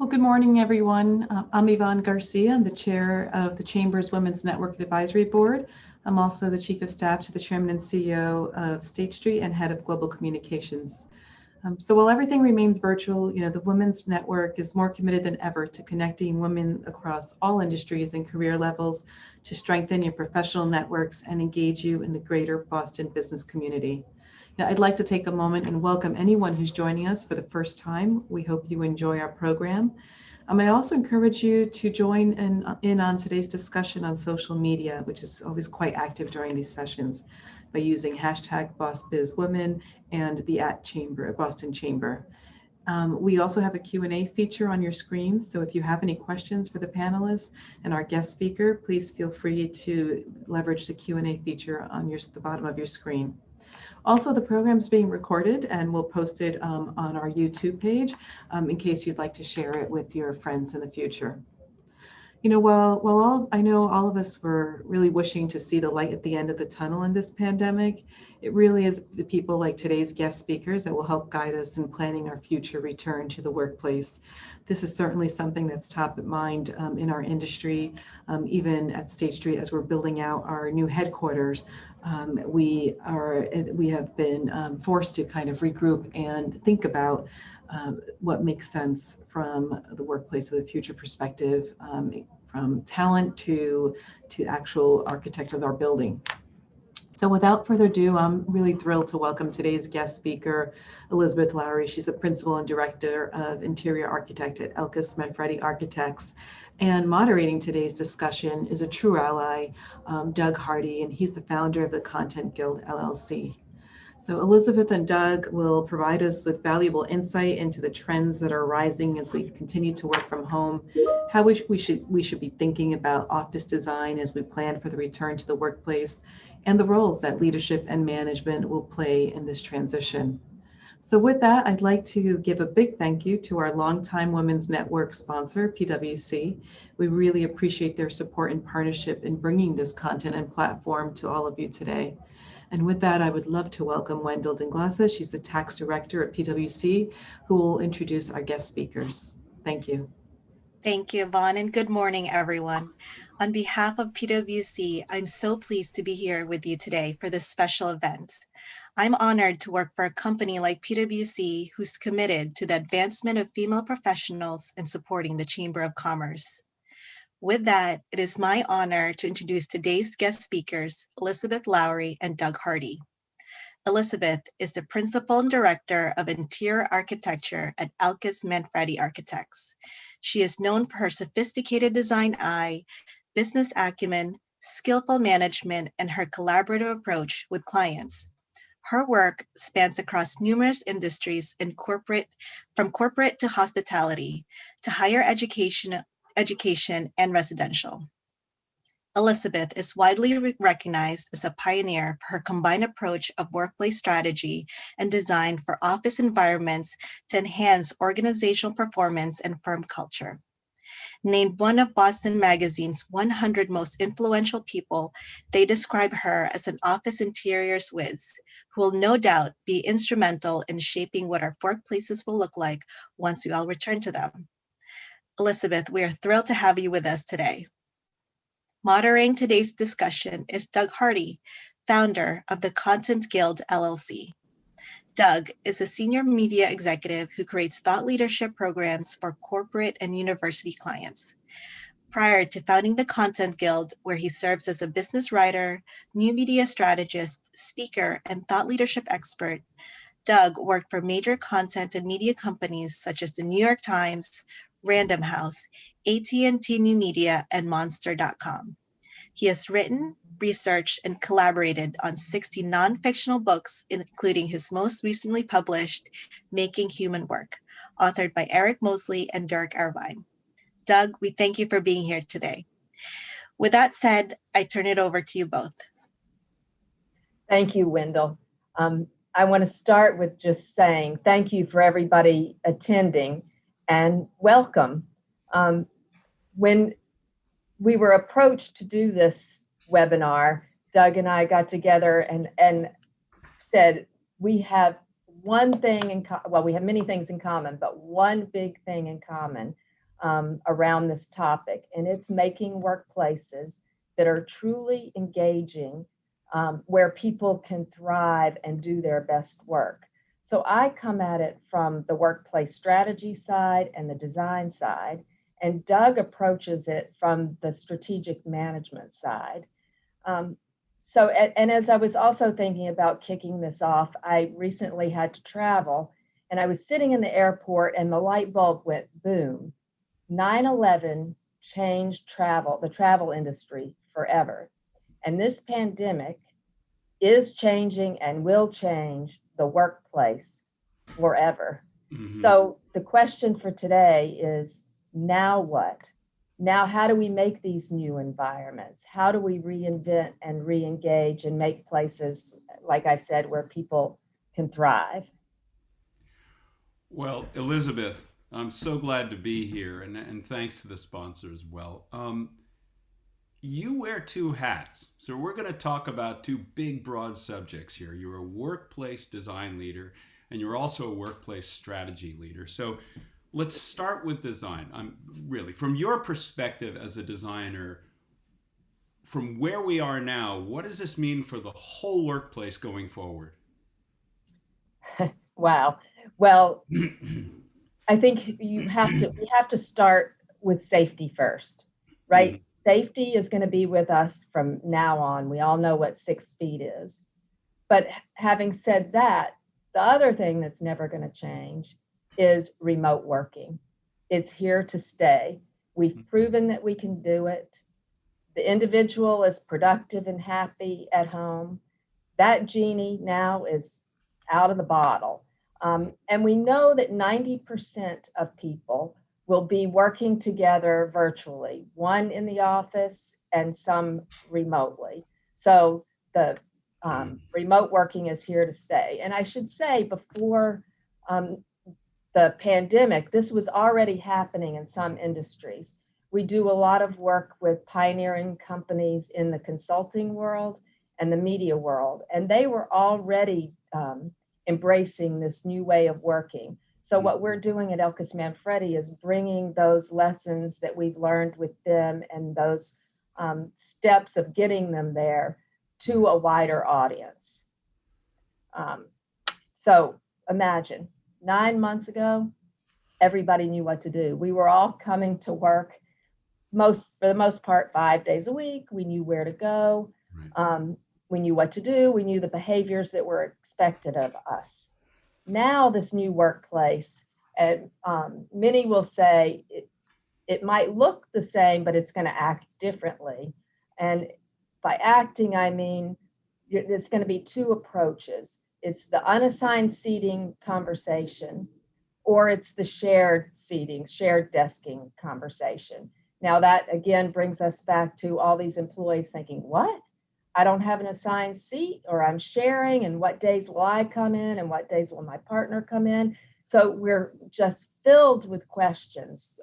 Well, good morning, everyone. I'm Yvonne Garcia. I'm the chair of the Chamber's Women's Network Advisory Board. I'm also the chief of staff to the chairman and CEO of State Street and head of global communications. So while everything remains virtual, the Women's Network is more committed than ever to connecting women across all industries and career levels to strengthen your professional networks and engage you in the greater Boston business community. I'd like to take a moment and welcome anyone who's joining us for the first time. We hope you enjoy our program. I also encourage you to join in on today's discussion on social media, which is always quite active during these sessions, by using hashtag BossBizWomen and the @Chamber, Boston Chamber. We also have a Q&A feature on your screen, so if you have any questions for the panelists and our guest speaker, please feel free to leverage the Q&A feature on the bottom of your screen. Also, the program is being recorded and we'll post it on our YouTube page in case you'd like to share it with your friends in the future. I know all of us were really wishing to see the light at the end of the tunnel in this pandemic, it really is the people like today's guest speakers that will help guide us in planning our future return to the workplace. This is certainly something that's top of mind in our industry, even at State Street as we're building out our new headquarters. We have been forced to kind of regroup and think about what makes sense from the workplace of the future perspective, from talent to actual architect of our building. So without further ado, I'm really thrilled to welcome today's guest speaker, Elizabeth Lowrey. She's a principal and director of interior architect at Elkus Manfredi Architects. And moderating today's discussion is a true ally, Doug Hardy, and he's the founder of the Content Guild, LLC. So Elizabeth and Doug will provide us with valuable insight into the trends that are rising as we continue to work from home, how we should be thinking about office design as we plan for the return to the workplace, and the roles that leadership and management will play in this transition. So with that, I'd like to give a big thank you to our longtime Women's Network sponsor, PwC. We really appreciate their support and partnership in bringing this content and platform to all of you today. And with that, I would love to welcome Wendell Dinglasa. She's the tax director at PwC, who will introduce our guest speakers. Thank you. Thank you, Yvonne, and good morning, everyone. On behalf of PwC, I'm so pleased to be here with you today for this special event. I'm honored to work for a company like PwC who's committed to the advancement of female professionals and supporting the Chamber of Commerce. With that, it is my honor to introduce today's guest speakers, Elizabeth Lowrey and Doug Hardy. Elizabeth is the Principal and Director of Interior Architecture at Elkus Manfredi Architects. She is known for her sophisticated design eye, business acumen, skillful management, and her collaborative approach with clients. Her work spans across numerous industries from corporate to hospitality, to higher education and residential. Elizabeth is widely recognized as a pioneer for her combined approach of workplace strategy and design for office environments to enhance organizational performance and firm culture. Named one of Boston Magazine's 100 most influential people, they describe her as an office interiors whiz, who will no doubt be instrumental in shaping what our workplaces will look like once we all return to them. Elizabeth, we are thrilled to have you with us today. Moderating today's discussion is Doug Hardy, founder of the Content Guild, LLC. Doug is a senior media executive who creates thought leadership programs for corporate and university clients. Prior to founding the Content Guild, where he serves as a business writer, new media strategist, speaker, and thought leadership expert, Doug worked for major content and media companies such as the New York Times, Random House, AT&T New Media, and Monster.com. He has written, researched, and collaborated on 60 non-fictional books, including his most recently published, Making Human Work, authored by Eric Mosley and Derek Irvine. Doug, we thank you for being here today. With that said, I turn it over to you both. Thank you, Wendell. I want to start with just saying thank you for everybody attending and welcome. When we were approached to do this webinar, Doug and I got together and said, we have one thing in common. Well, we have many things in common, but one big thing in common. around this topic, and it's making workplaces that are truly engaging, where people can thrive and do their best work. So I come at it from the workplace strategy side and the design side, and Doug approaches it from the strategic management side. And as I was also thinking about kicking this off, I recently had to travel, and I was sitting in the airport and the light bulb went boom. 9/11 changed the travel industry forever. And this pandemic is changing and will change the workplace forever. Mm-hmm. So the question for today is, now what? Now, how do we make these new environments? How do we reinvent and re-engage and make places, like I said, where people can thrive? Well, Elizabeth, I'm so glad to be here, and thanks to the sponsor as well. You wear two hats. So we're going to talk about two big, broad subjects here. You're a workplace design leader, and you're also a workplace strategy leader. So let's start with design. Really, from your perspective as a designer, from where we are now, what does this mean for the whole workplace going forward? Wow. Well, I think we have to start with safety first, right? Mm-hmm. Safety is going to be with us from now on. We all know what 6 feet is. But having said that, the other thing that's never going to change is remote working. It's here to stay. We've proven that we can do it. The individual is productive and happy at home. That genie now is out of the bottle. And we know that 90% of people will be working together virtually, one in the office and some remotely. So the remote working is here to stay. And I should say, before the pandemic, this was already happening in some industries. We do a lot of work with pioneering companies in the consulting world and the media world, and they were already embracing this new way of working. So what we're doing at Elkus Manfredi is bringing those lessons that we've learned with them and those steps of getting them there to a wider audience. So imagine 9 months ago, everybody knew what to do. We were all coming to work for the most part 5 days a week. We knew where to go. Right. We knew what to do. We knew the behaviors that were expected of us. Now this new workplace, and many will say it might look the same, but it's going to act differently. And by acting, I mean, there's going to be two approaches. It's the unassigned seating conversation, or it's the shared seating, shared desking conversation. Now that again brings us back to all these employees thinking, what? I don't have an assigned seat, or I'm sharing, and what days will I come in, and what days will my partner come in? So we're just filled with questions,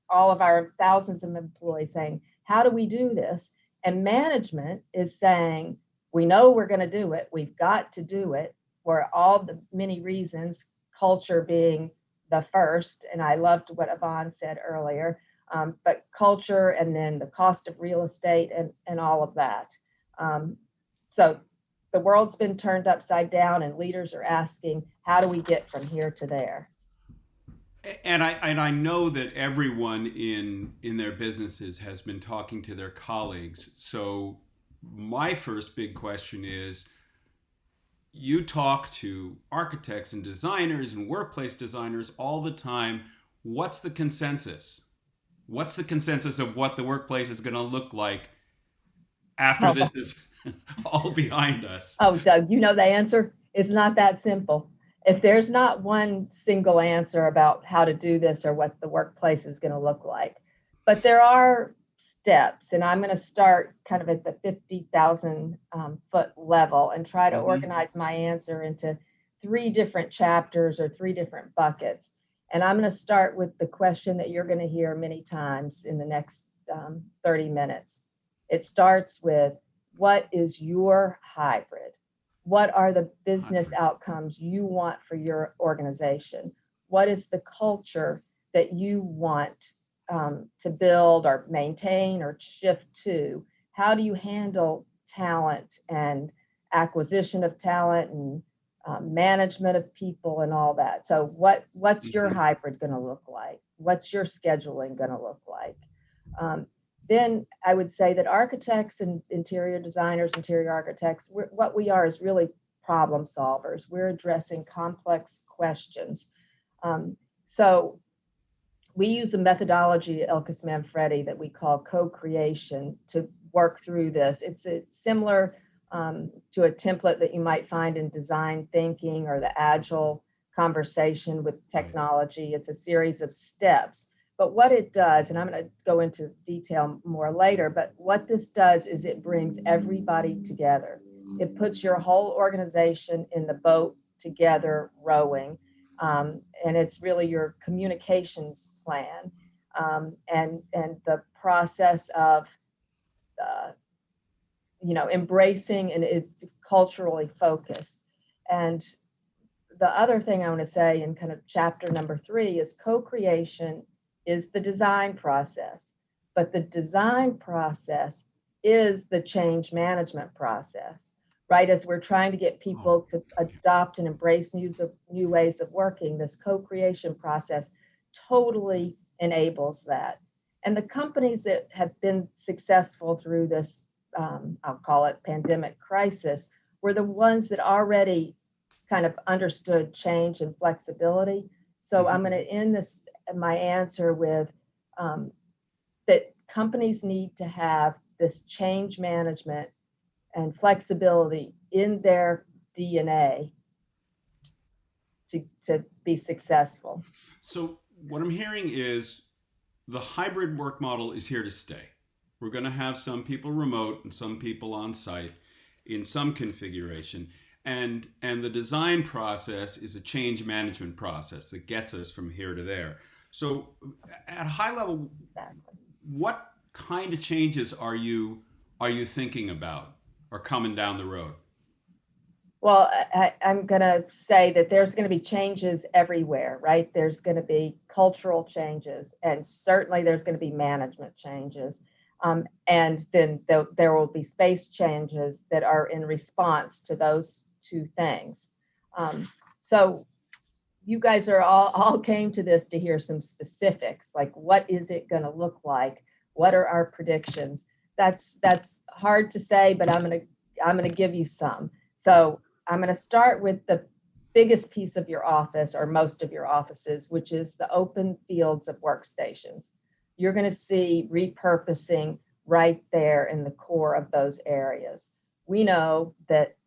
all of our thousands of employees saying, how do we do this? And management is saying, we know we're going to do it. We've got to do it for all the many reasons, culture being the first. And I loved what Yvonne said earlier. But culture, and then the cost of real estate, and all of that. So the world's been turned upside down, and leaders are asking, how do we get from here to there? And I know that everyone in their businesses has been talking to their colleagues. So my first big question is, you talk to architects and designers and workplace designers all the time. What's the consensus? What's the consensus of what the workplace is going to look like after this is all behind us? Oh, Doug, you know the answer is not that simple. If there's not one single answer about how to do this or what the workplace is going to look like, but there are steps, and I'm going to start kind of at the 50,000 foot level and try to organize my answer into 3 different chapters or 3 different buckets. And I'm going to start with the question that you're going to hear many times in the next 30 minutes. It starts with, what is your hybrid? What are the business outcomes you want for your organization? What is the culture that you want to build or maintain or shift to? How do you handle talent and acquisition of talent and management of people and all that? So what's your hybrid going to look like? What's your scheduling going to look like? Then I would say that architects and interior designers, interior architects, what we are is really problem solvers. We're addressing complex questions. So we use a methodology at Elkus Manfredi that we call CoCreation to work through this. It's similar to a template that you might find in design thinking or the agile conversation with technology. It's a series of steps. But what it does, and I'm going to go into detail more later, but what this does is it brings everybody together. It puts your whole organization in the boat together rowing. And it's really your communications plan and the process of embracing, and it's culturally focused. And the other thing I want to say in kind of chapter number 3 is co-creation is the design process, but the design process is the change management process, right? As we're trying to get people to adopt and embrace new ways of working, this co-creation process totally enables that. And the companies that have been successful through this, I'll call it pandemic crisis, were the ones that already kind of understood change and flexibility. So I'm going to end my answer with that companies need to have this change management and flexibility in their DNA to be successful. So what I'm hearing is the hybrid work model is here to stay. We're going to have some people remote and some people on site in some configuration. And the design process is a change management process that gets us from here to there. So at a high level, what kind of changes are you thinking about or coming down the road? Well, I'm going to say that there's going to be changes everywhere, right? There's going to be cultural changes, and certainly there's going to be management changes. And then there will be space changes that are in response to those two things. So you guys are all came to this to hear some specifics, like what is it going to look like? What are our predictions? That's hard to say, but I'm going to give you some. So I'm going to start with the biggest piece of your office, or most of your offices, which is the open fields of workstations. You're going to see repurposing right there in the core of those areas. We know that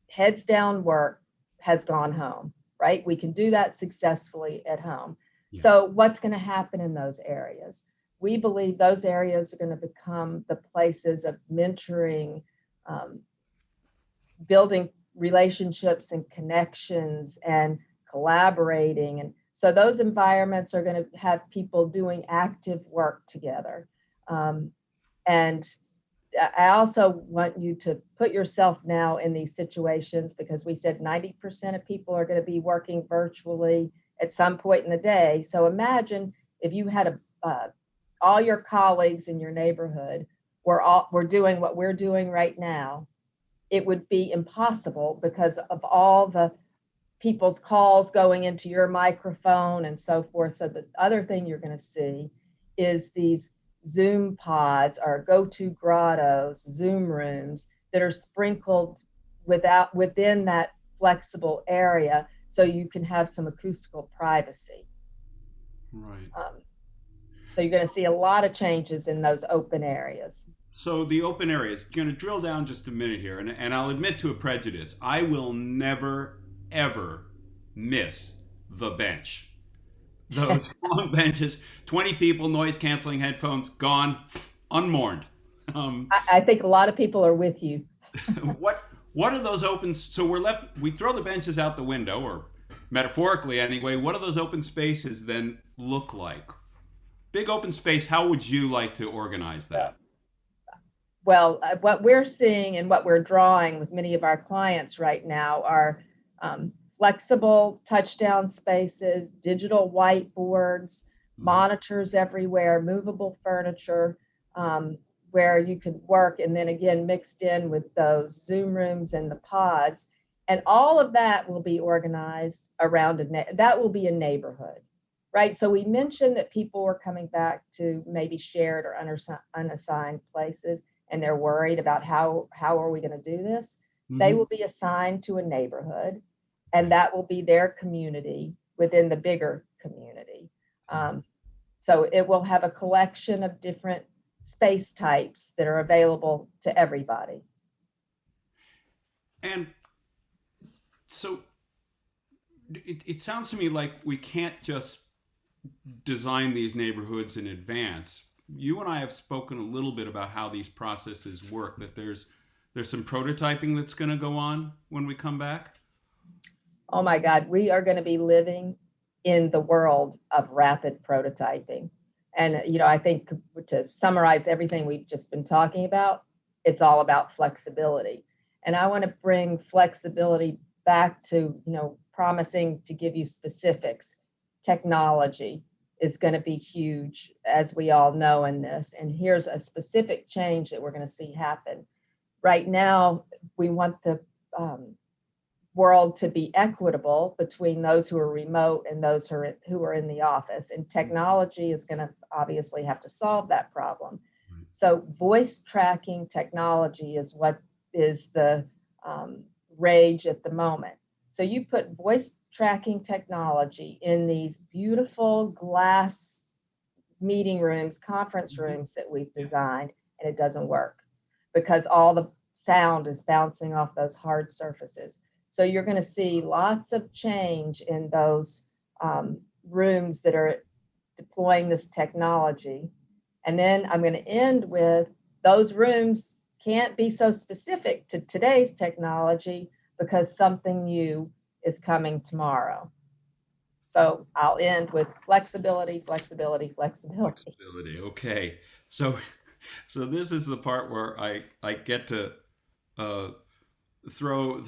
heads down work has gone home, right? We can do that successfully at home. Yeah. So what's going to happen in those areas? We believe those areas are going to become the places of mentoring, building relationships and connections and collaborating. And so those environments are going to have people doing active work together. And I also want you to put yourself now in these situations, because we said 90% of people are going to be working virtually at some point in the day. So imagine if you had all your colleagues in your neighborhood were doing what we're doing right now. It would be impossible because of all the people's calls going into your microphone and so forth. So the other thing you're going to see is these Zoom pods or go-to grottos, Zoom rooms that are sprinkled within that flexible area, so you can have some acoustical privacy. Right. So you're going to see a lot of changes in those open areas. So the open areas, going to drill down just a minute here, and I'll admit to a prejudice. I will never, ever miss the bench. Those long benches, 20 people, noise canceling headphones, gone, unmourned. I think a lot of people are with you. What are those open? So we throw the benches out the window, or metaphorically anyway. What do those open spaces then look like? Big open space. How would you like to organize that? Well, what we're seeing and what we're drawing with many of our clients right now are flexible touchdown spaces, digital whiteboards, monitors everywhere, movable furniture, where you could work, and then again mixed in with those Zoom rooms and the pods. And all of that will be organized around that will be a neighborhood, right? So we mentioned that people were coming back to maybe shared or unassigned places, and they're worried about how are we going to do this? They will be assigned to a neighborhood, and that will be their community within the bigger community. So it will have a collection of different space types that are available to everybody. And so it sounds to me like we can't just design these neighborhoods in advance. You and I have spoken a little bit about how these processes work, that there's some prototyping that's going to go on when we come back. Oh my God, we are going to be living in the world of rapid prototyping. And, you know, I think to summarize everything we've just been talking about, it's all about flexibility. And I want to bring flexibility back to, you know, promising to give you specifics. Technology is going to be huge, as we all know in this. And here's a specific change that we're going to see happen. Right now, we want the world to be equitable between those who are remote and those who are in the office. And technology is going to obviously have to solve that problem. So voice tracking technology is what is the rage at the moment. So you put voice tracking technology in these beautiful glass meeting rooms, conference rooms that we've designed, and it doesn't work because all the sound is bouncing off those hard surfaces. So you're going to see lots of change in those rooms that are deploying this technology. And then I'm going to end with those rooms can't be so specific to today's technology because something new is coming tomorrow. So I'll end with flexibility, flexibility, flexibility. Flexibility. Okay. So this is the part where I get to throw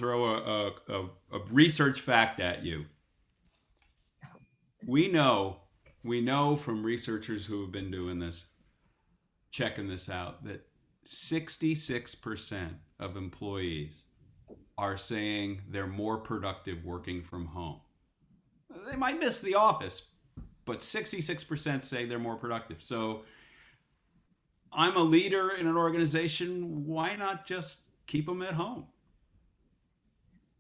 a research fact at you. We know from researchers who have been doing this, checking this out, that 66% of employees are saying they're more productive working from home. They might miss the office, but 66% say they're more productive. So I'm a leader in an organization. Why not just keep them at home?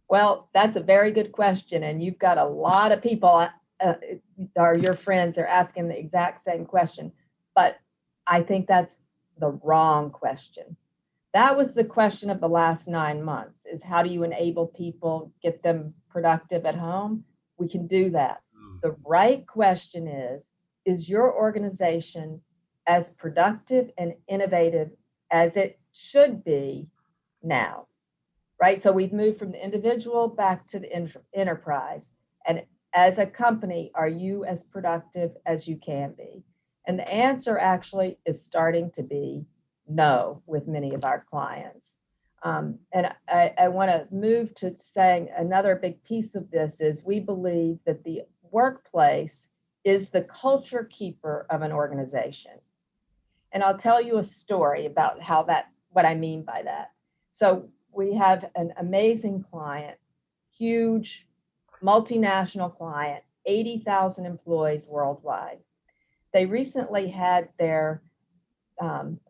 Well, that's a very good question. And you've got a lot of people, are your friends, are asking the exact same question. But I think that's the wrong question. That was the question of the last 9 months, is how do you enable people, get them productive at home? We can do that. The right question is your organization as productive and innovative as it should be now? Right? So we've moved from the individual back to the enterprise. And as a company, are you as productive as you can be? And the answer actually is starting to be no with many of our clients. And I want to move to saying another big piece of this is we believe that the workplace is the culture keeper of an organization. And I'll tell you a story about what I mean by that. So we have an amazing client, huge multinational client, 80,000 employees worldwide. They recently had their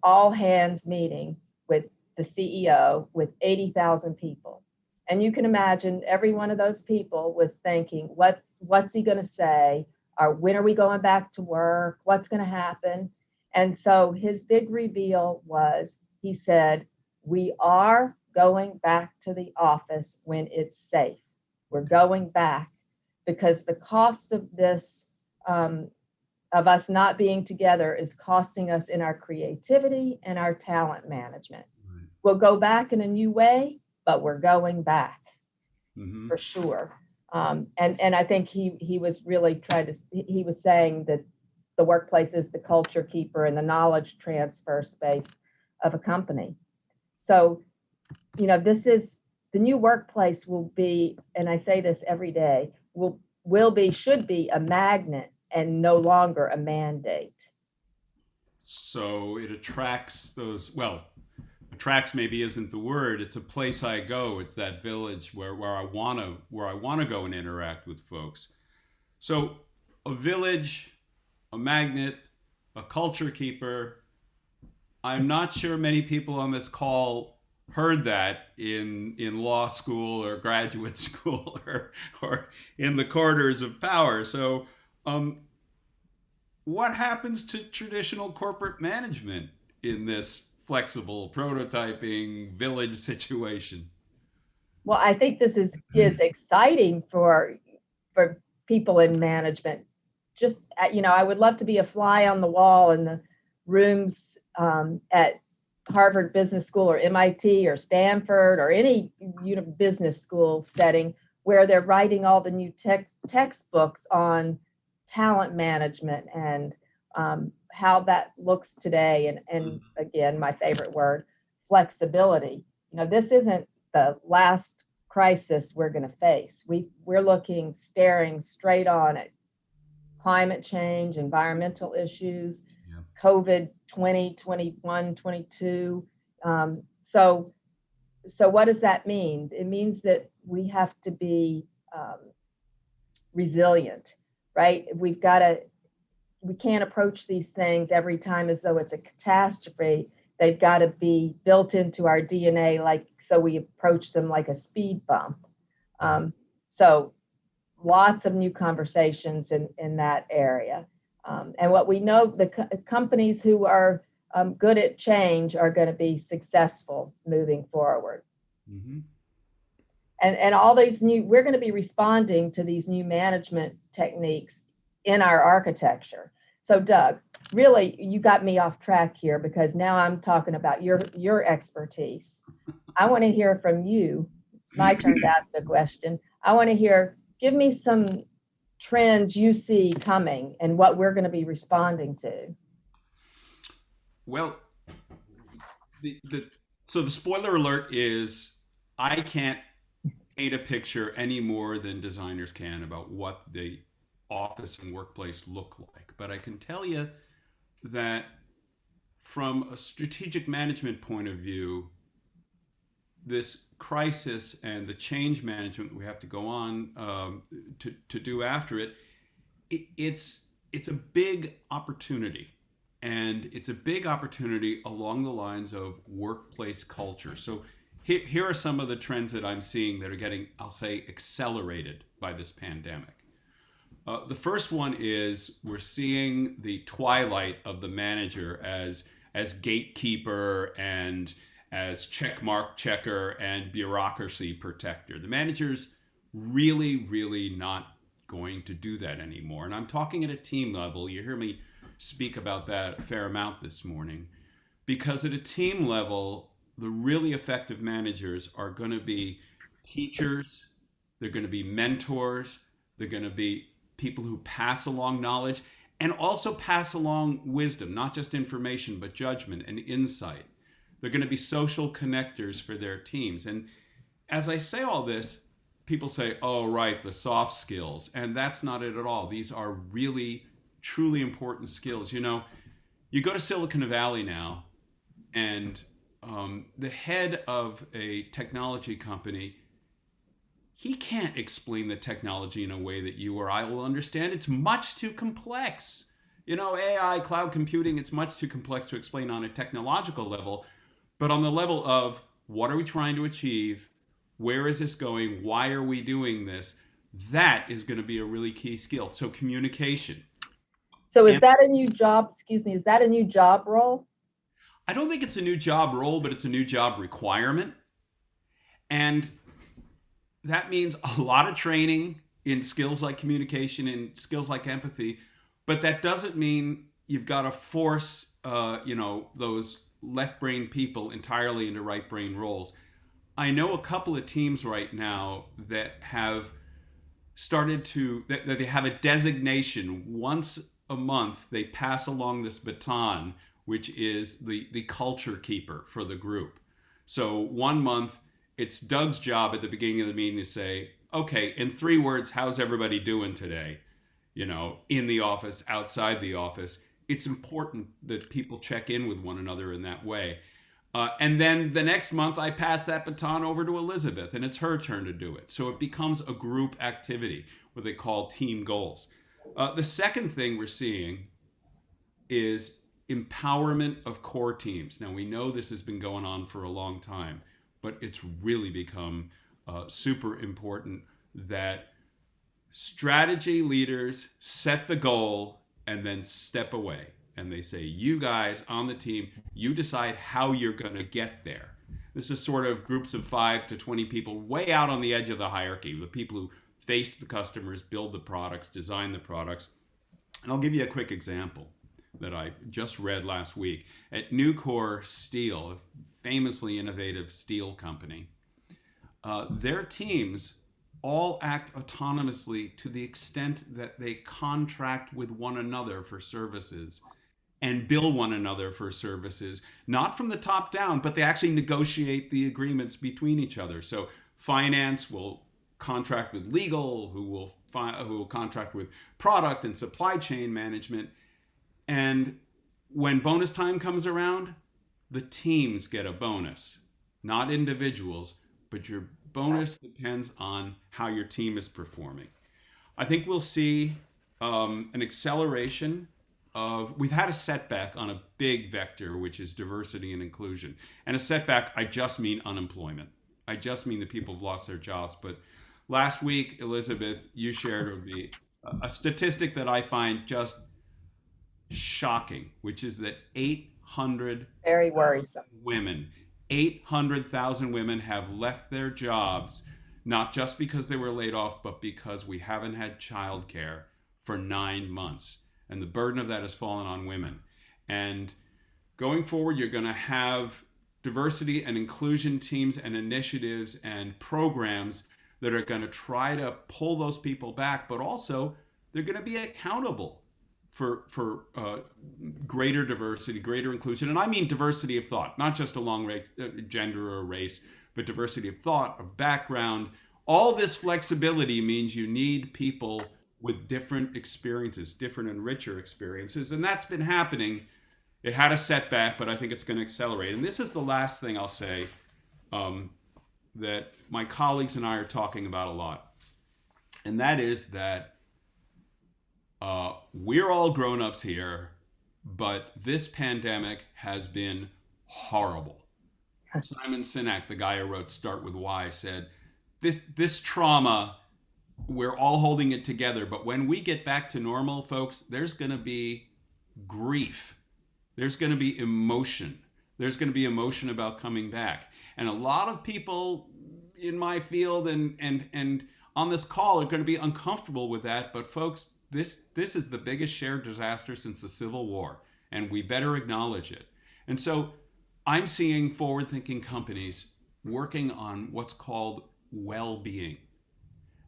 all hands meeting with the CEO with 80,000 people. And you can imagine every one of those people was thinking, what's he going to say? Or when are we going back to work? What's going to happen? And so his big reveal was, he said, we are going back to the office when it's safe. We're going back because the cost of this, of us not being together, is costing us in our creativity and our talent management. Right. We'll go back in a new way, but we're going back for sure. And I think he was really he was saying that the workplace is the culture keeper and the knowledge transfer space of a company. So, you know, this is the new workplace will be, and I say this every day, should be a magnet and no longer a mandate. So it attracts those, well, attracts maybe isn't the word. It's a place I go. It's that village where I want to go and interact with folks. So a village, a magnet, a culture keeper. I'm not sure many people on this call heard that in law school or graduate school or in the corridors of power. So um, what happens to traditional corporate management in this flexible prototyping village situation? Well, I think this is exciting for people in management. Just I would love to be a fly on the wall in the rooms at Harvard Business School or MIT or Stanford or any business school setting where they're writing all the new textbooks on talent management and how that looks today. And again, my favorite word, flexibility. This isn't the last crisis we're going to face. We're staring straight on at climate change, environmental issues, yeah. COVID 2021, 22. So what does that mean? It means that we have to be resilient, right? We can't approach these things every time as though it's a catastrophe. They've got to be built into our DNA, so we approach them like a speed bump. So lots of new conversations in that area. And what we know, the companies who are good at change are going to be successful moving forward. Mm-hmm. And all these we're going to be responding to these new management techniques in our architecture. So Doug, really, you got me off track here because now I'm talking about your expertise. I want to hear from you. It's my turn to ask a question. I want to hear, give me some trends you see coming and what we're going to be responding to. Well, so the spoiler alert is I can't paint a picture any more than designers can about what the office and workplace look like. But I can tell you that from a strategic management point of view, this crisis and the change management we have to go on to do after it, it's a big opportunity. And it's a big opportunity along the lines of workplace culture. So here are some of the trends that I'm seeing that are getting, I'll say, accelerated by this pandemic. The first one is we're seeing the twilight of the manager as gatekeeper and as checkmark checker and bureaucracy protector. The manager's really, really not going to do that anymore. And I'm talking at a team level. You hear me speak about that a fair amount this morning. Because at a team level, the really effective managers are going to be teachers, they're going to be mentors, they're going to be people who pass along knowledge and also pass along wisdom, not just information, but judgment and insight. They're going to be social connectors for their teams. And as I say all this, people say, oh, right, the soft skills. And that's not it at all. These are really, truly important skills. You go to Silicon Valley now, and the head of a technology company, he can't explain the technology in a way that you or I will understand. It's much too complex. AI, cloud computing, it's much too complex to explain on a technological level. But on the level of what are we trying to achieve? Where is this going? Why are we doing this? That is going to be a really key skill. So communication. So is that a new job? Excuse me, is that a new job role? I don't think it's a new job role, but it's a new job requirement. And that means a lot of training in skills like communication and skills like empathy. But that doesn't mean you've got to force, those left brain people entirely into right brain roles. I know a couple of teams right now that have started that they have a designation once a month. They pass along this baton, which is the culture keeper for the group. So one month, it's Doug's job at the beginning of the meeting to say, okay, in 3 words, how's everybody doing today? in the office, outside the office. It's important that people check in with one another in that way. And then the next month, I pass that baton over to Elizabeth, and it's her turn to do it. So it becomes a group activity, what they call team goals. The second thing we're seeing is empowerment of core teams. Now, we know this has been going on for a long time, but it's really become super important that strategy leaders set the goal and then step away. And they say, you guys on the team, you decide how you're going to get there. This is sort of groups of 5 to 20 people way out on the edge of the hierarchy, the people who face the customers, build the products, design the products. And I'll give you a quick example that I just read last week. At Nucor Steel, a famously innovative steel company, their teams all act autonomously to the extent that they contract with one another for services and bill one another for services, not from the top down, but they actually negotiate the agreements between each other. So finance will contract with legal, who will contract with product and supply chain management. And when bonus time comes around, the teams get a bonus, not individuals, but your bonus depends on how your team is performing. I think we'll see an acceleration of, we've had a setback on a big vector, which is diversity and inclusion. And a setback, I just mean unemployment. I just mean that people have lost their jobs. But last week, Elizabeth, you shared with me a statistic that I find just shocking, which is that Very worrisome. 800,000 women have left their jobs, not just because they were laid off, but because we haven't had childcare for 9 months. And the burden of that has fallen on women. And going forward, you're going to have diversity and inclusion teams and initiatives and programs that are going to try to pull those people back, but also they're going to be accountable for greater diversity, greater inclusion. And I mean diversity of thought, not just along gender or race, but diversity of thought, of background. All this flexibility means you need people with different experiences, different and richer experiences. And that's been happening. It had a setback, but I think it's going to accelerate. And this is the last thing I'll say that my colleagues and I are talking about a lot. And that is that we're all grown-ups here, but this pandemic has been horrible. Simon Sinek, the guy who wrote Start With Why, said, this trauma, we're all holding it together, but when we get back to normal, folks, there's going to be grief. There's going to be emotion. There's going to be emotion about coming back. And a lot of people in my field and on this call are going to be uncomfortable with that, but folks, this is the biggest shared disaster since the Civil War, and we better acknowledge it. And so I'm seeing forward-thinking companies working on what's called well-being.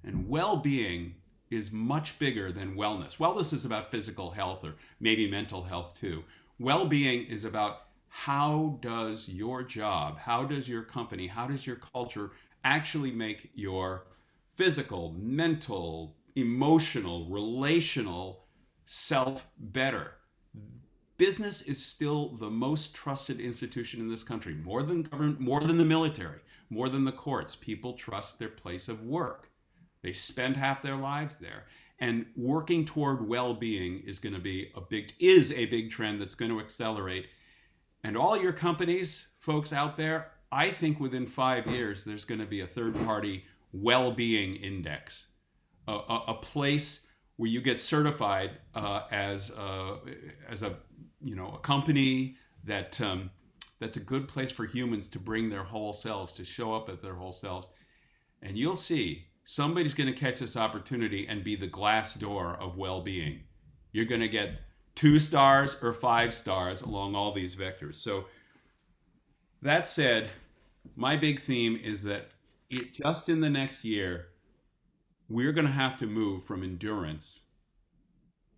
And well-being is much bigger than wellness. Wellness is about physical health or maybe mental health too. Well-being is about how does your job, how does your company, how does your culture actually make your physical, mental, emotional, relational self better. Business is still the most trusted institution in this country, more than government, more than the military, more than the courts. People trust their place of work. They spend half their lives there. And working toward well-being is going to be a big trend that's going to accelerate. And all your companies, folks out there, I think within 5 years there's going to be a third-party well-being index, a place where you get certified as a company that that's a good place for humans to bring their whole selves, to show up as their whole selves. And you'll see somebody's going to catch this opportunity and be the glass door of well-being. You're going to get 2 stars or 5 stars along all these vectors. So that said, my big theme is that just in the next year, we're going to have to move from endurance,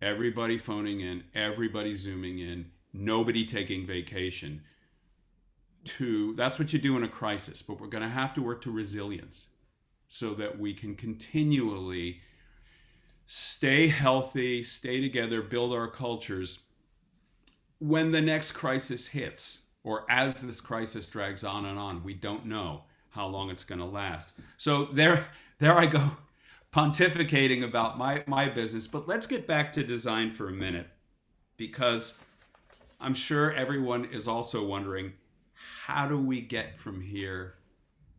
everybody phoning in, everybody zooming in, nobody taking vacation, to that's what you do in a crisis, but we're going to have to work to resilience so that we can continually stay healthy, stay together, build our cultures when the next crisis hits, or as this crisis drags on and on. We don't know how long it's going to last. So there I go, pontificating about my business. But let's get back to design for a minute, because I'm sure everyone is also wondering, how do we get from here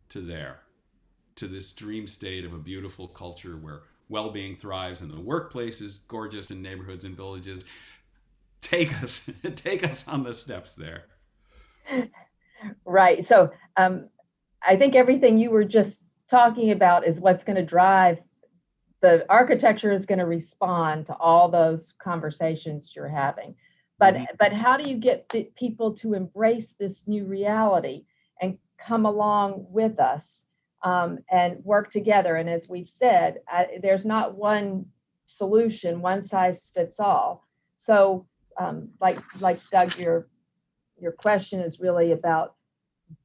to there, to this dream state of a beautiful culture where well-being thrives and the workplace is gorgeous in neighborhoods and villages? Take us take us on the steps there. Right. So I think everything you were just talking about is what's going to drive the architecture, is going to respond to all those conversations you're having. But how do you get people to embrace this new reality and come along with us and work together? And as we've said, there's not one solution, one size fits all. So like Doug, your question is really about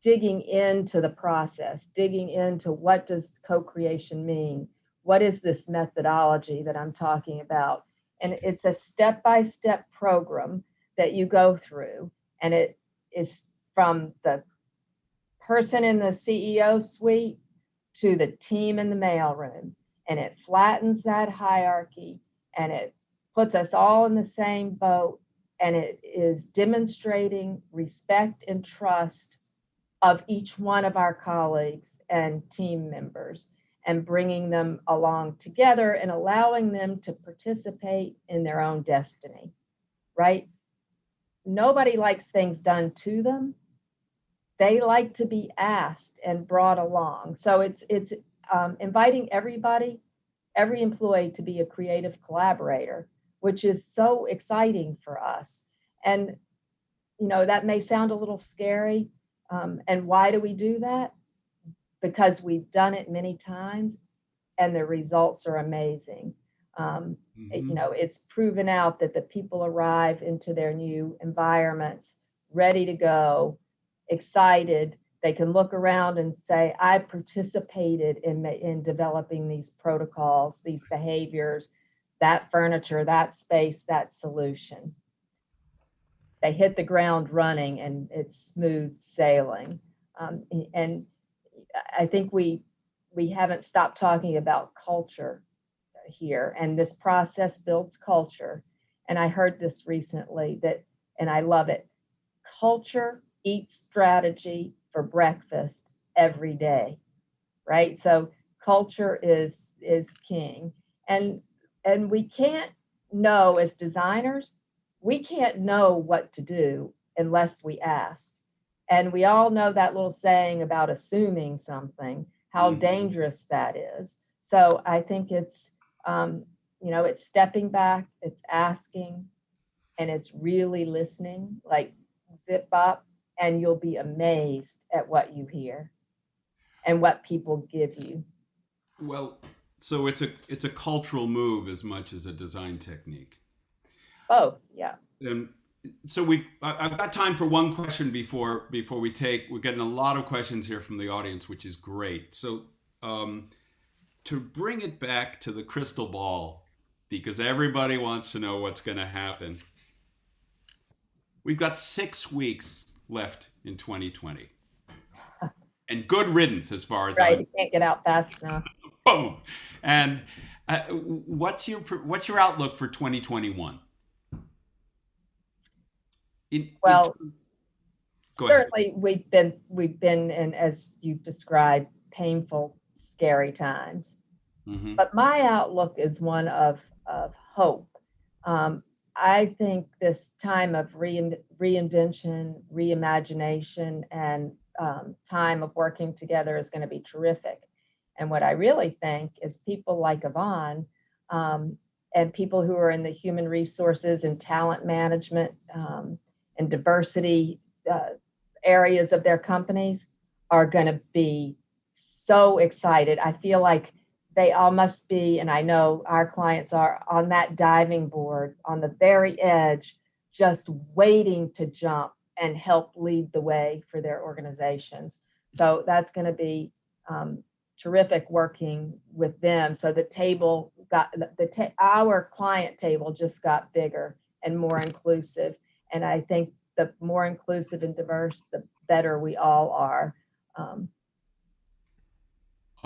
digging into the process, digging into what does co-creation mean? What is this methodology that I'm talking about? And it's a step-by-step program that you go through, and it is from the person in the CEO suite to the team in the mailroom, and it flattens that hierarchy, and it puts us all in the same boat, and it is demonstrating respect and trust of each one of our colleagues and team members, and bringing them along together and allowing them to participate in their own destiny, right? Nobody likes things done to them. They like to be asked and brought along. So it's inviting everybody, every employee, to be a creative collaborator, which is so exciting for us. And, you know, that may sound a little scary. And why do we do that? Because we've done it many times and the results are amazing. You know, it's proven out that the people arrive into their new environments ready to go, excited. They can look around and say, I participated in developing these protocols, these behaviors, that furniture, that space, that solution. They hit the ground running and it's smooth sailing. And I think we haven't stopped talking about culture here, and this process builds culture. And I heard this recently and I love it. Culture eats strategy for breakfast every day, right? So culture is king. And we can't know, as designers, we can't know what to do unless we ask. And we all know that little saying about assuming something, how dangerous that is. So I think it's, you know, it's stepping back, it's asking, and it's really listening, like zip up, and you'll be amazed at what you hear and what people give you. Well, so it's a cultural move as much as a design technique. It's both, yeah. And so I've got time for one question before we're getting a lot of questions here from the audience, which is great. So to bring it back to the crystal ball, because everybody wants to know what's going to happen. We've got 6 weeks left in 2020, and good riddance as far as right. You can't get out fast enough. Boom. And what's your outlook for 2021? Well, certainly we've been in, as you've described, painful, scary times. But my outlook is one of hope. I think this time of reinvention, reimagination, and time of working together is going to be terrific. And what I really think is people like Yvonne and people who are in the human resources and talent management and diversity areas of their companies are going to be so excited. I feel like they all must be, and I know our clients are, on that diving board on the very edge, just waiting to jump and help lead the way for their organizations. So that's going to be terrific working with them. So the table got our client table just got bigger and more inclusive. And I think the more inclusive and diverse, the better we all are.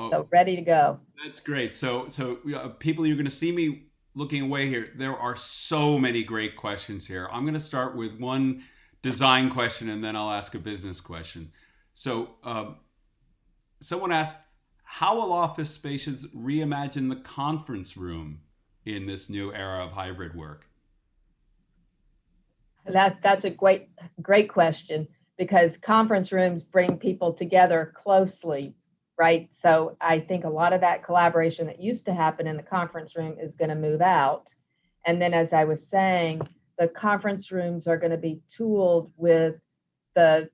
So ready to go. That's great. So people, you're going to see me looking away here. There are so many great questions here. I'm going to start with one design question, and then I'll ask a business question. So someone asked, how will office spaces reimagine the conference room in this new era of hybrid work? That's a great question, because conference rooms bring people together closely, right? So I think a lot of that collaboration that used to happen in the conference room is going to move out. And then, as I was saying, the conference rooms are going to be tooled with the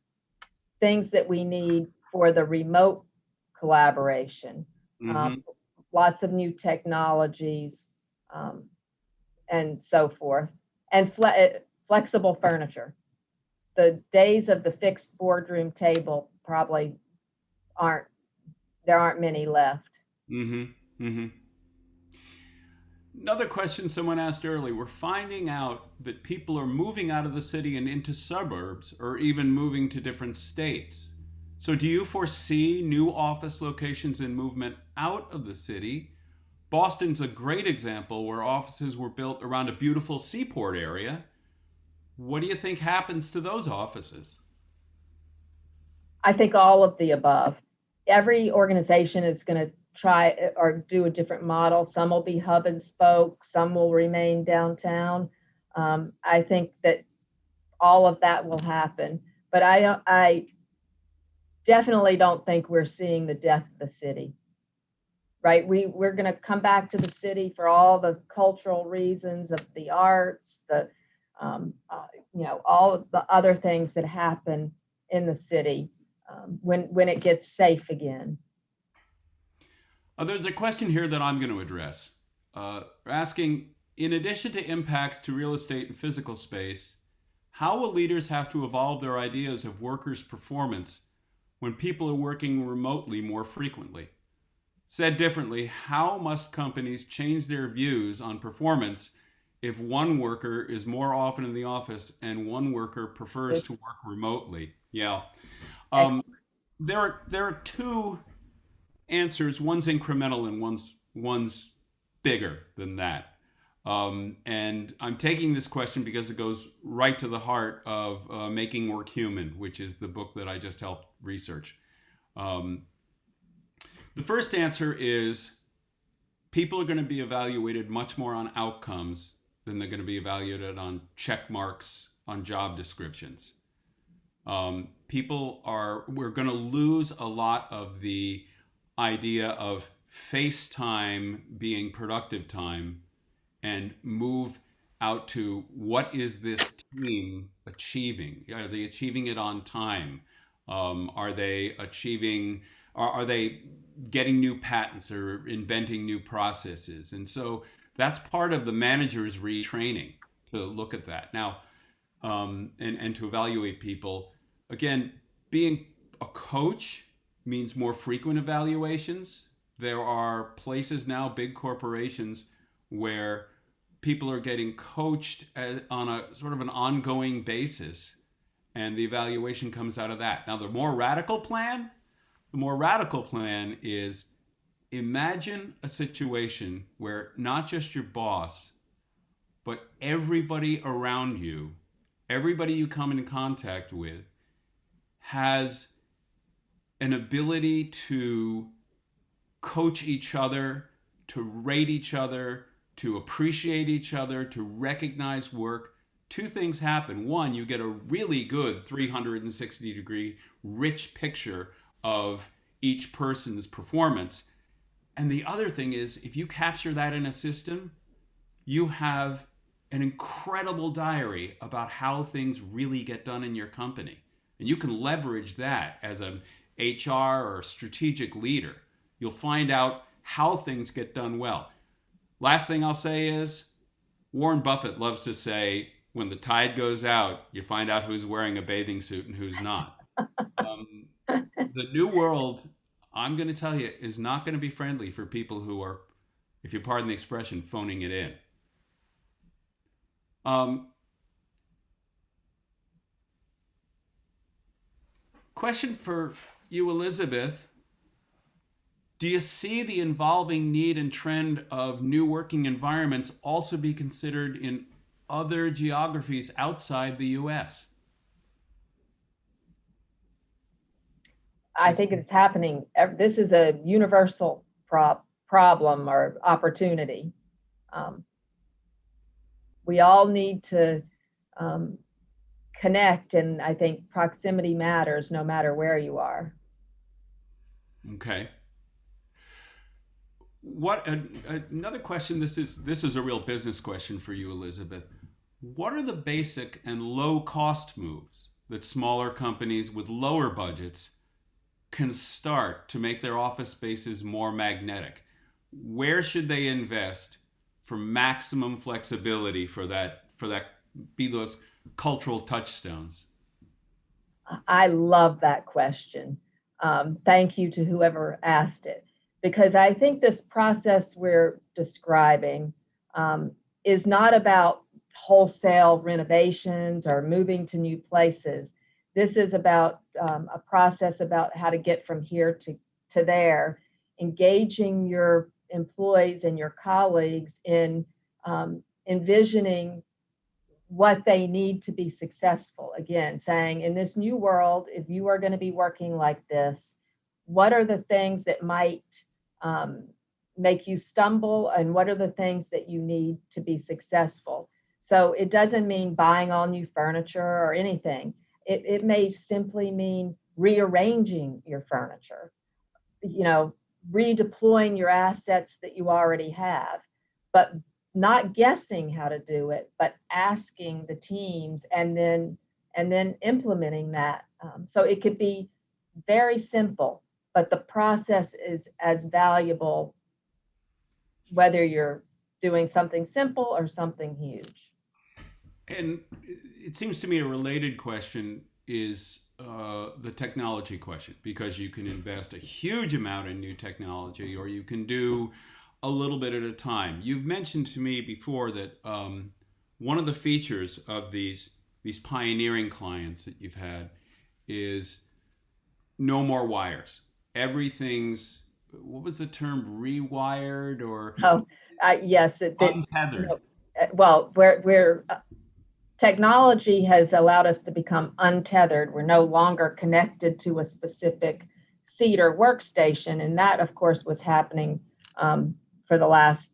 things that we need for the remote collaboration. Lots of new technologies, and so forth, and flexible furniture. The days of the fixed boardroom table probably aren't many left. Another question someone asked earlier, we're finding out that people are moving out of the city and into suburbs, or even moving to different states. So do you foresee new office locations and movement out of the city? Boston's a great example where offices were built around a beautiful seaport area. What do you think happens to those offices? I think all of the above. Every organization is going to try or do a different model. Some will be hub and spoke, some will remain downtown. I think that all of that will happen, but I definitely don't think we're seeing the death of the city. Right? We're going to come back to the city for all the cultural reasons of the arts, the all of the other things that happen in the city when it gets safe again. There's a question here that I'm going to address. Asking, in addition to impacts to real estate and physical space, how will leaders have to evolve their ideas of workers' performance when people are working remotely more frequently? Said differently, how must companies change their views on performance if one worker is more often in the office and one worker prefers to work remotely? Yeah. There are two answers. One's incremental and one's bigger than that. And I'm taking this question because it goes right to the heart of Making Work Human, which is the book that I just helped research. The first answer is people are going to be evaluated much more on outcomes than they're going to be evaluated on check marks on job descriptions. We're going to lose a lot of the idea of face time being productive time and move out to what is this team achieving? Are they achieving it on time? Are they getting new patents or inventing new processes? And so that's part of the manager's retraining to look at that. Now, and to evaluate people. Again, being a coach means more frequent evaluations. There are places now, big corporations, where people are getting coached on a sort of an ongoing basis, and the evaluation comes out of that. Now, the more radical plan is, imagine a situation where not just your boss, but everybody around you, everybody you come in contact with, has an ability to coach each other, to rate each other, to appreciate each other, to recognize work. Two things happen. One, you get a really good 360-degree rich picture of each person's performance. And the other thing is, if you capture that in a system, you have an incredible diary about how things really get done in your company. And you can leverage that as an HR or strategic leader. You'll find out how things get done well. Last thing I'll say is, Warren Buffett loves to say, when the tide goes out, you find out who's wearing a bathing suit and who's not. The new world, I'm going to tell you, is not going to be friendly for people who are if you pardon the expression, phoning it in. Um, Question for you, Elizabeth. Do you see the evolving need and trend of new working environments also be considered in other geographies outside the US? I think it's happening. This is a universal problem or opportunity. We all need to connect, and I think proximity matters no matter where you are. Okay. Another question? This is a real business question for you, Elizabeth. What are the basic and low cost moves that smaller companies with lower budgets can start to make their office spaces more magnetic? Where should they invest for maximum flexibility for that be those cultural touchstones? I love that question. Thank you to whoever asked it, because I think this process we're describing is not about wholesale renovations or moving to new places. This is about a process about how to get from here to there, engaging your employees and your colleagues in envisioning what they need to be successful. Again, saying in this new world, if you are going to be working like this, what are the things that might make you stumble, and what are the things that you need to be successful? So it doesn't mean buying all new furniture or anything. It may simply mean rearranging your furniture, redeploying your assets that you already have, but not guessing how to do it, but asking the teams and then implementing that. So it could be very simple, but the process is as valuable whether you're doing something simple or something huge. And it seems to me a related question is the technology question, because you can invest a huge amount in new technology, or you can do a little bit at a time. You've mentioned to me before that one of the features of these pioneering clients that you've had is no more wires. Everything's, what was the term, rewired or Yes, untethered? Well, we're technology has allowed us to become untethered. We're no longer connected to a specific seat or workstation, and that, of course, was happening for the last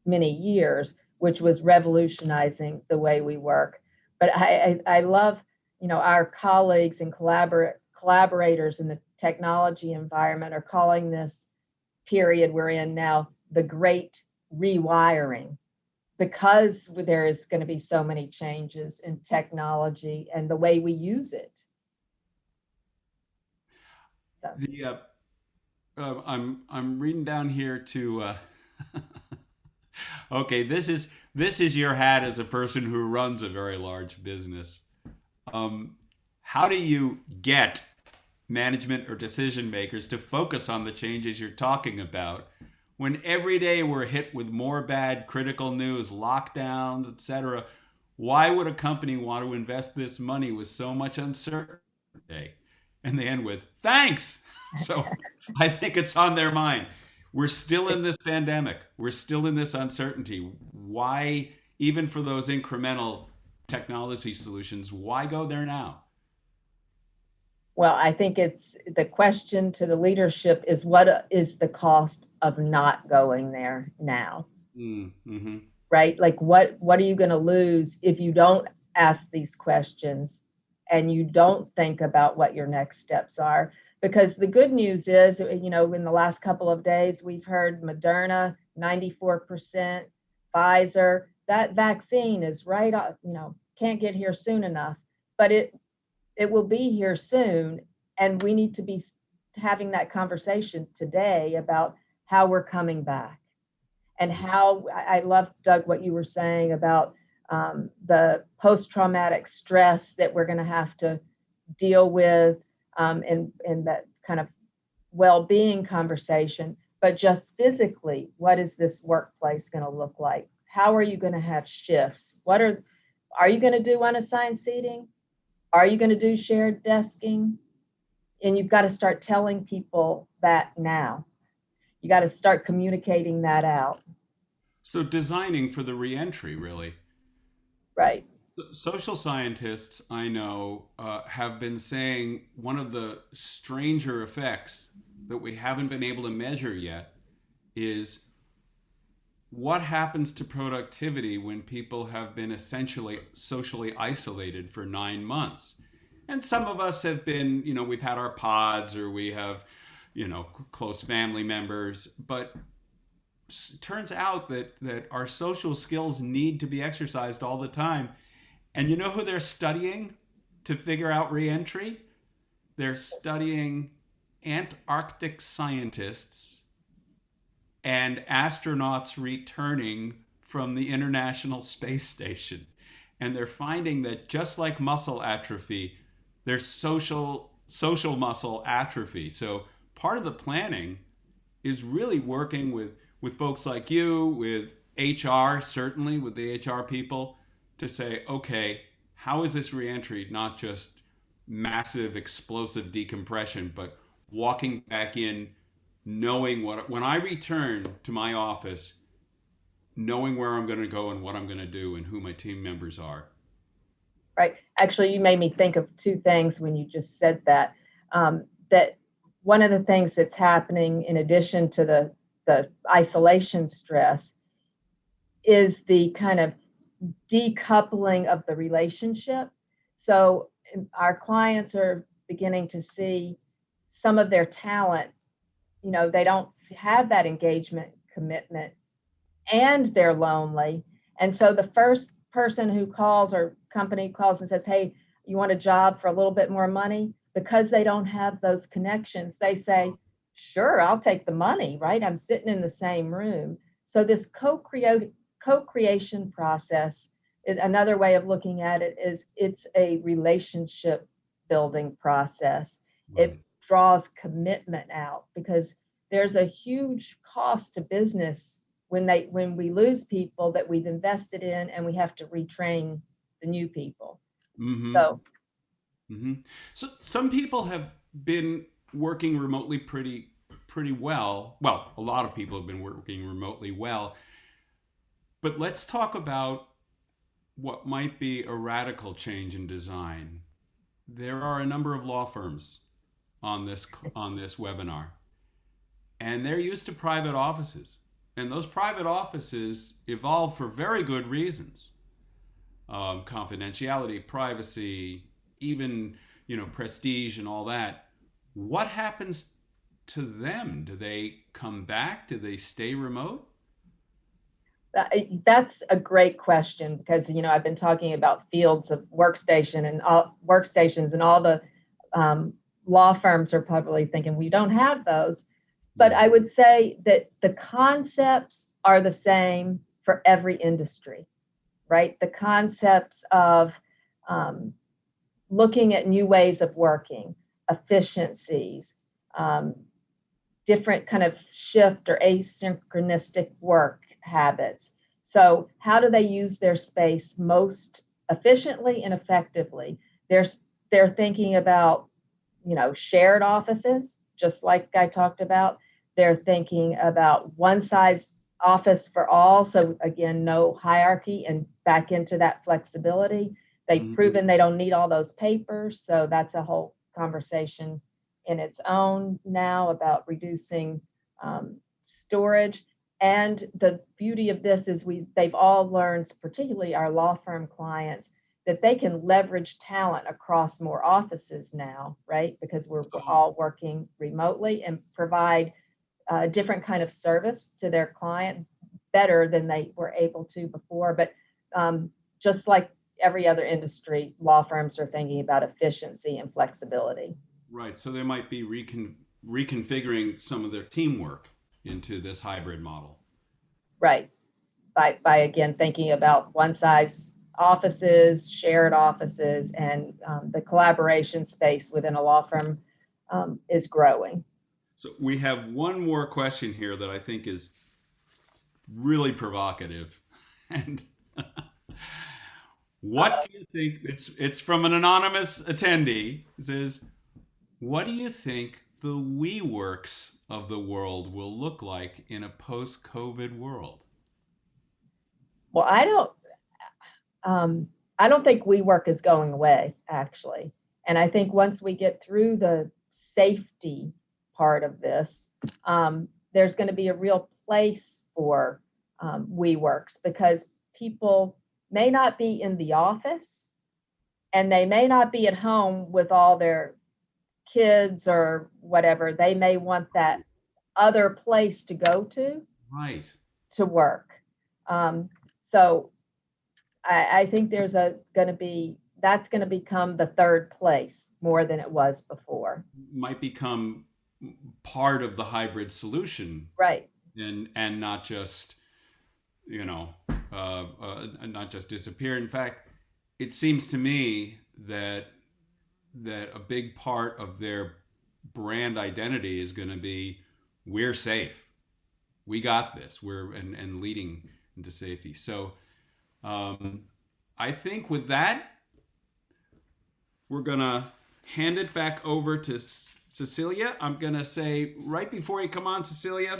many years, which was revolutionizing the way we work. But I love, our colleagues and collaborators in the technology environment are calling this period we're in now the great rewiring, because there is going to be so many changes in technology and the way we use it. So I'm reading down here to okay, this is your hat as a person who runs a very large business. How do you get management or decision makers to focus on the changes you're talking about when every day we're hit with more bad critical news, lockdowns, etc.? Why would a company want to invest this money with so much uncertainty? And they end with thanks. So I think it's on their mind. We're still in this pandemic. We're still in this uncertainty. Why, even for those incremental technology solutions, why go there now? well, I think it's the question to the leadership is, what is the cost of not going there now? Mm-hmm. Right? Like what are you going to lose if you don't ask these questions and you don't think about what your next steps are? Because the good news is, in the last couple of days, we've heard Moderna, 94%, Pfizer, that vaccine is right, can't get here soon enough, but it will be here soon. And we need to be having that conversation today about how we're coming back. And how I love, Doug, what you were saying about the post-traumatic stress that we're going to have to deal with, and that kind of well-being conversation. but just physically, what is this workplace going to look like? How are you going to have shifts? Are you going to do unassigned seating? Are you going to do shared desking? And you've got to start telling people that now. You got to start communicating that out. So designing for the reentry, really. Right. Social scientists I know have been saying one of the stranger effects that we haven't been able to measure yet is what happens to productivity when people have been essentially socially isolated for 9 months. And some of us have been, we've had our pods or we have, close family members, but it turns out that our social skills need to be exercised all the time. And you know who they're studying to figure out reentry? They're studying Antarctic scientists and astronauts returning from the International Space Station. And they're finding that just like muscle atrophy, there's social muscle atrophy. So part of the planning is really working with folks like you, with HR, certainly with the HR people, to say, okay, how is this reentry not just massive explosive decompression, but walking back in, knowing when I return to my office, knowing where I'm going to go and what I'm going to do and who my team members are. Right. Actually, you made me think of two things when you just said that. That one of the things that's happening in addition to the isolation stress is the kind of decoupling of the relationship. So our clients are beginning to see some of their talent, they don't have that engagement commitment and they're lonely. And so the first person who calls or company calls and says, hey, you want a job for a little bit more money? Because they don't have those connections, they say, sure, I'll take the money, right? I'm sitting in the same room. So this co-creation process is another way of looking at it. Is it's a relationship building process. Right. It draws commitment out because there's a huge cost to business when we lose people that we've invested in and we have to retrain the new people. Mm-hmm. So So some people have been working remotely pretty well. Well, a lot of people have been working remotely well. But let's talk about what might be a radical change in design. There are a number of law firms on this webinar, and they're used to private offices. And those private offices evolve for very good reasons. Confidentiality, privacy, even prestige and all that. What happens to them? Do they come back? Do they stay remote? that's a great question because I've been talking about fields of workstations and all the law firms are probably thinking we don't have those. But I would say that the concepts are the same for every industry, right? The concepts of looking at new ways of working, efficiencies, different kind of shift or asynchronistic work habits. So how do they use their space most efficiently and effectively? They're thinking about, shared offices, just like I talked about. They're thinking about one size office for all. So again, no hierarchy and back into that flexibility. They've proven they don't need all those papers. So that's a whole conversation in its own now about reducing storage. And the beauty of this is they've all learned, particularly our law firm clients, that they can leverage talent across more offices now, right? Because we're all working remotely and provide a different kind of service to their client better than they were able to before. But just like every other industry, law firms are thinking about efficiency and flexibility. Right. So they might be reconfiguring some of their teamwork into this hybrid model. Right. By again thinking about one size offices, shared offices, and the collaboration space within a law firm is growing. So we have one more question here that I think is really provocative. And what do you think, it's from an anonymous attendee. It says, what do you think the WeWorks of the world will look like in a post-COVID world? Well, I don't think WeWork is going away, actually. And I think once we get through the safety part of this, there's going to be a real place for WeWorks, because people may not be in the office and they may not be at home with all their kids or whatever. They may want that other place to go Right. to work. So I think there's that's going to become the third place more than it was before. Might become part of the hybrid solution. Right. And not just, not just disappear. In fact, it seems to me that a big part of their brand identity is going to be, we're safe, we got this, and leading into safety. So I think with that, we're going to hand it back over to Cecilia. I'm going to say, right before you come on, Cecilia,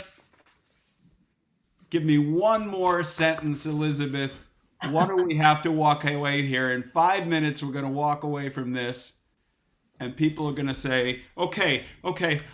give me one more sentence, Elizabeth. What do we have to walk away here? In 5 minutes, we're going to walk away from this, and people are going to say, okay,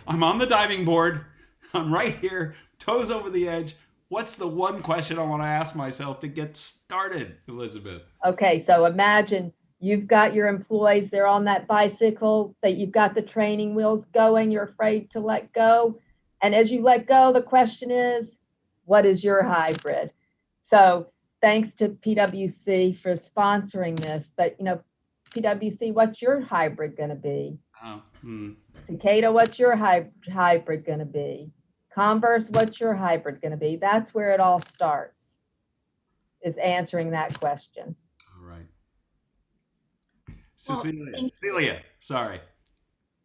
I'm on the diving board. I'm right here, toes over the edge. What's the one question I want to ask myself to get started, Elizabeth? Okay, so imagine you've got your employees, they're on that bicycle, that you've got the training wheels going, you're afraid to let go. And as you let go, the question is, what is your hybrid? So thanks to PwC for sponsoring this, but PwC, what's your hybrid going to be? Takeda, what's your hybrid going to be? Converse, what's your hybrid going to be? That's where it all starts, is answering that question. All right. Cecilia, sorry.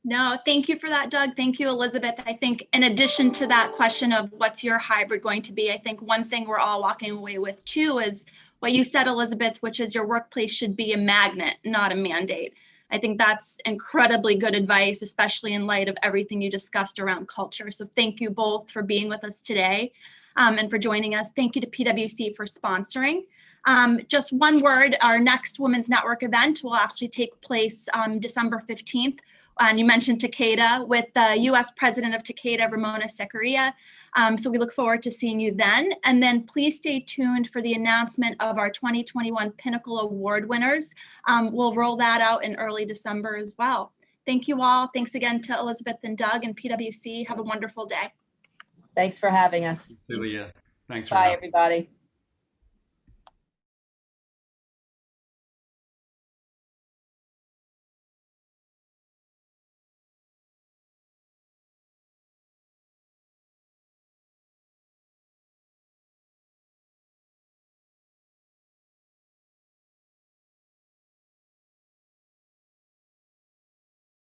No, thank you for that, Doug. Thank you, Elizabeth. I think in addition to that question of what's your hybrid going to be, I think one thing we're all walking away with too is what you said, Elizabeth, which is your workplace should be a magnet, not a mandate. I think that's incredibly good advice, especially in light of everything you discussed around culture. So thank you both for being with us today and for joining us. Thank you to PwC for sponsoring. Just one word, our next Women's Network event will actually take place December 15th. And you mentioned Takeda, with the U.S. President of Takeda, Ramona Sequeira. So we look forward to seeing you then. And then please stay tuned for the announcement of our 2021 Pinnacle Award winners. We'll roll that out in early December as well. Thank you all. Thanks again to Elizabeth and Doug and PwC. Have a wonderful day. Thanks for having us. Cecilia, thanks for Bye, having everybody.